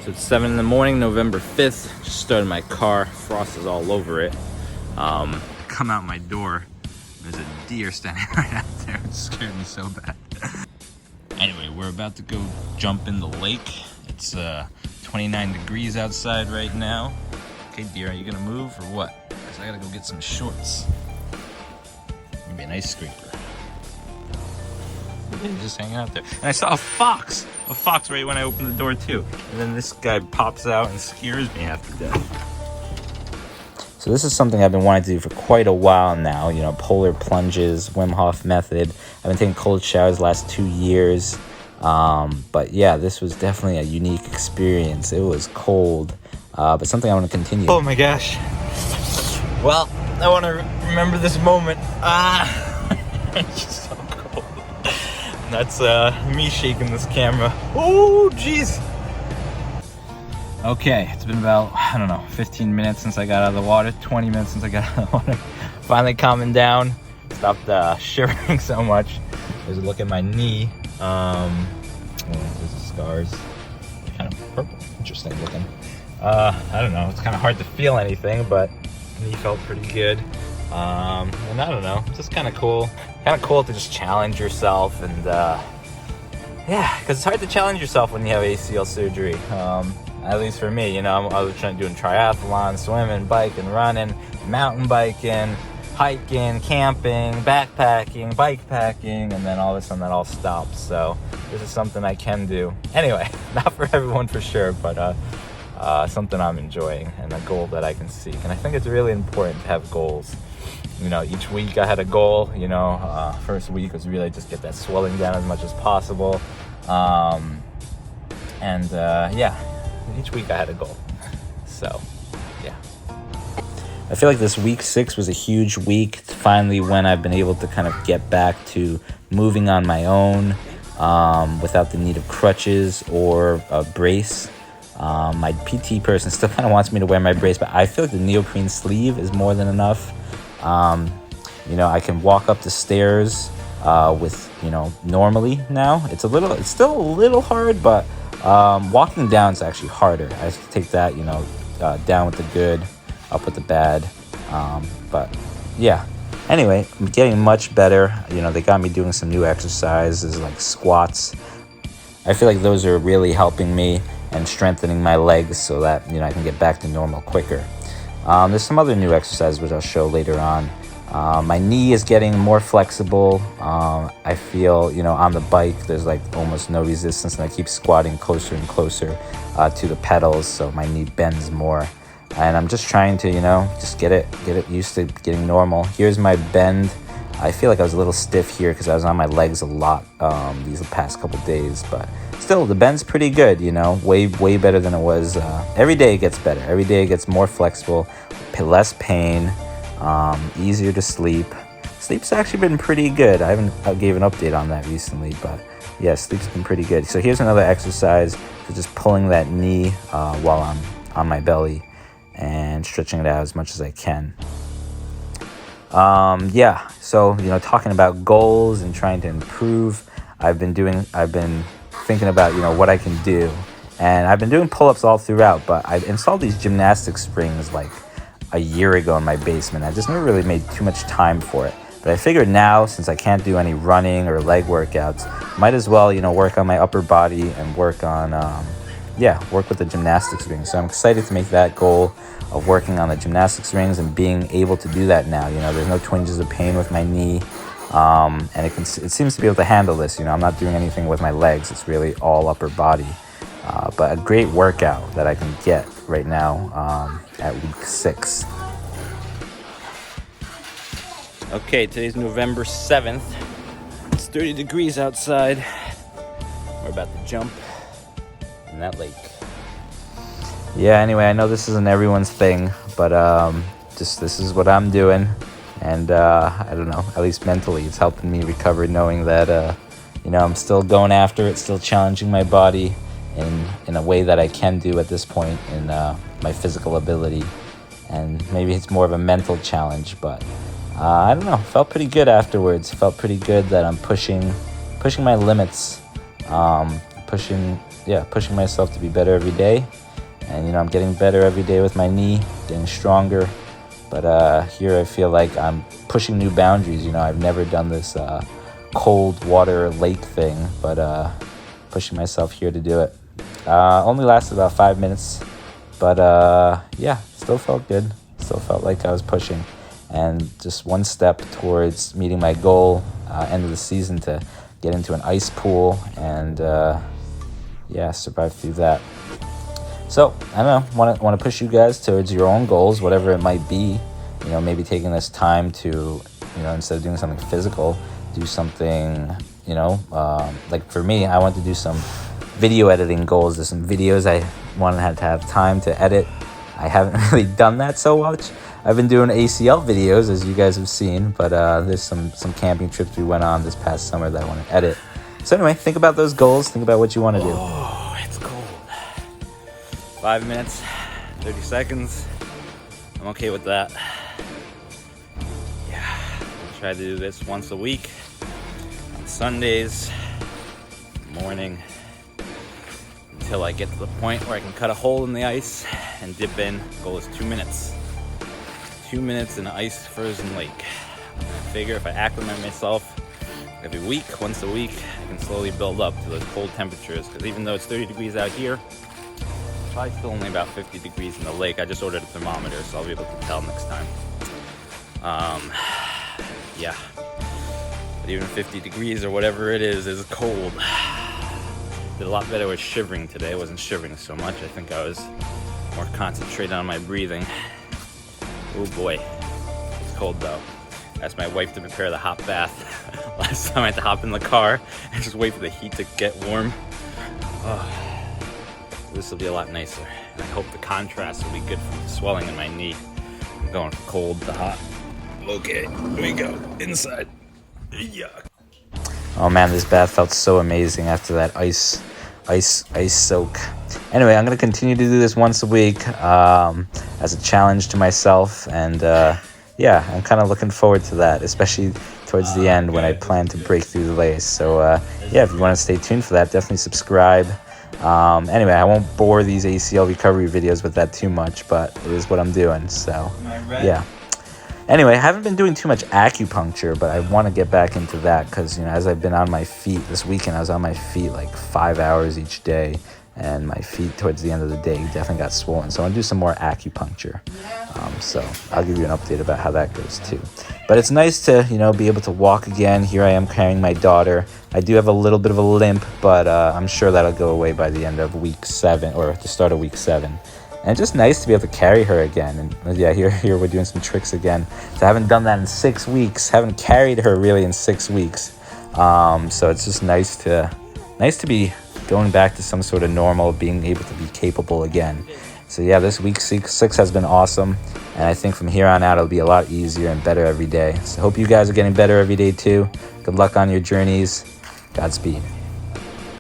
So it's 7 in the morning, November 5th. Just started my car. Frost is all over it. Come out my door. There's a deer standing right out there. It scared me so bad. Anyway, we're about to go jump in the lake. It's 29 degrees outside right now. Okay, deer, are you gonna move or what? Because I gotta go get some shorts. Maybe an ice scraper. Yeah, just hanging out there. And I saw a fox right when I opened the door too. And then this guy pops out and scares me half to death. So this is something I've been wanting to do for quite a while now. You know, polar plunges, Wim Hof method. I've been taking cold showers the last 2 years. But yeah, this was definitely a unique experience. It was cold, but something I want to continue. Oh my gosh. Well, I want to remember this moment. It's just so cold. That's me shaking this camera. Oh, jeez. Okay, it's been about, I don't know, 15 minutes since I got out of the water, 20 minutes since I got out of the water. Finally calming down, stopped shivering so much. There's a look at my knee. There's the scars, kind of purple, interesting looking. I don't know, it's kind of hard to feel anything, but knee felt pretty good. And I don't know, just kind of cool to just challenge yourself. And yeah, because it's hard to challenge yourself when you have ACL surgery. At least for me, you know, I was doing triathlon, swimming, biking, running, mountain biking, hiking, camping, backpacking, bike packing, and then all of a sudden that all stops. So this is something I can do. Anyway, not for everyone for sure, but something I'm enjoying and a goal that I can seek. And I think it's really important to have goals. You know, each week I had a goal. You know, first week was really just get that swelling down as much as possible. Yeah, each week I had a goal. So, yeah. I feel like this week 6 was a huge week. Finally, when I've been able to kind of get back to moving on my own without the need of crutches or a brace. My PT person still kind of wants me to wear my brace, but I feel like the neoprene sleeve is more than enough. You know, I can walk up the stairs with, you know, normally now. It's still a little hard, but walking down is actually harder. I have to take that, you know, down with the good, up with the bad. But yeah, anyway, I'm getting much better. You know, they got me doing some new exercises like squats. I feel like those are really helping me and strengthening my legs so that, you know, I can get back to normal quicker. There's some other new exercises which I'll show later on. My knee is getting more flexible. I feel, you know, on the bike, there's like almost no resistance, and I keep squatting closer and closer to the pedals, so my knee bends more. And I'm just trying to, you know, just get it used to getting normal. Here's my bend. I feel like I was a little stiff here because I was on my legs a lot these past couple days, but still, the bend's pretty good, you know, way better than it was. Every day it gets better. Every day it gets more flexible, less pain, easier to sleep. Sleep's actually been pretty good. I gave an update on that recently, but yeah, sleep's been pretty good. So here's another exercise for just pulling that knee while I'm on my belly and stretching it out as much as I can. Yeah, so, you know, talking about goals and trying to improve, I've been thinking about, you know, what I can do. And I've been doing pull-ups all throughout, but I installed these gymnastic springs like a year ago in my basement. I just never really made too much time for it. But I figured now, since I can't do any running or leg workouts, might as well, you know, work on my upper body and work on, work with the gymnastic springs. So I'm excited to make that goal of working on the gymnastic springs and being able to do that now. You know, there's no twinges of pain with my knee. And it seems to be able to handle this. You know, I'm not doing anything with my legs. It's really all upper body. But a great workout that I can get right now at week 6. Okay, today's November 7th. It's 30 degrees outside. We're about to jump in that lake. Yeah, anyway, I know this isn't everyone's thing, but this is what I'm doing. And I don't know, at least mentally, it's helping me recover knowing that, you know, I'm still going after it, still challenging my body in a way that I can do at this point in my physical ability. And maybe it's more of a mental challenge, but I don't know, felt pretty good afterwards. Felt pretty good that I'm pushing my limits, pushing yeah, pushing myself to be better every day. And, you know, I'm getting better every day with my knee, getting stronger. But here I feel like I'm pushing new boundaries. You know, I've never done this cold water lake thing, but pushing myself here to do it. Only lasted about 5 minutes, but yeah, still felt good. Still felt like I was pushing. And just one step towards meeting my goal, end of the season, to get into an ice pool and, yeah, survive through that. So, I don't know, want to push you guys towards your own goals, whatever it might be. You know, maybe taking this time to, you know, instead of doing something physical, do something, you know, like for me, I want to do some video editing goals. There's some videos I wanted to have time to edit. I haven't really done that so much. I've been doing ACL videos, as you guys have seen, but there's some camping trips we went on this past summer that I want to edit. So anyway, think about those goals. Think about what you want to do. Oh, it's cold. 5 minutes, 30 seconds. I'm okay with that. Yeah, I'll try to do this once a week on Sundays morning until I get to the point where I can cut a hole in the ice and dip in. Goal is 2 minutes. 2 minutes in an ice frozen lake. I figure if I acclimate myself every week, once a week, I can slowly build up to those cold temperatures. Because even though it's 30 degrees out here, it's probably still only about 50 degrees in the lake. I just ordered a thermometer, so I'll be able to tell next time. Yeah. But even 50 degrees or whatever it is cold. Did a lot better with shivering today. I wasn't shivering so much. I think I was more concentrated on my breathing. Oh boy, it's cold though. I asked my wife to prepare the hot bath. Last time I had to hop in the car and just wait for the heat to get warm. Oh, this will be a lot nicer. I hope the contrast will be good for the swelling in my knee. I'm going from cold to hot. Okay, here we go. Inside. Yuck. Oh man, this bath felt so amazing after that ice soak. Anyway, I'm going to continue to do this once a week as a challenge to myself. And yeah, I'm kind of looking forward to that, especially towards the end when I plan to break through the lace. So yeah, if you want to stay tuned for that, definitely subscribe. Anyway, I won't bore these ACL recovery videos with that too much, but it is what I'm doing. So yeah. Anyway, I haven't been doing too much acupuncture, but I want to get back into that because, you know, as I've been on my feet this weekend, I was on my feet like 5 hours each day, and my feet towards the end of the day definitely got swollen. So I want to do some more acupuncture. So I'll give you an update about how that goes too. But it's nice to, you know, be able to walk again. Here I am carrying my daughter. I do have a little bit of a limp, but I'm sure that'll go away by the end of week 7 or the start of week 7. And it's just nice to be able to carry her again. And yeah, here we're doing some tricks again. So I haven't done that in 6 weeks. Haven't carried her really in 6 weeks. So it's just nice to be going back to some sort of normal, being able to be capable again. So yeah, this week 6 has been awesome. And I think from here on out, it'll be a lot easier and better every day. So hope you guys are getting better every day too. Good luck on your journeys. Godspeed.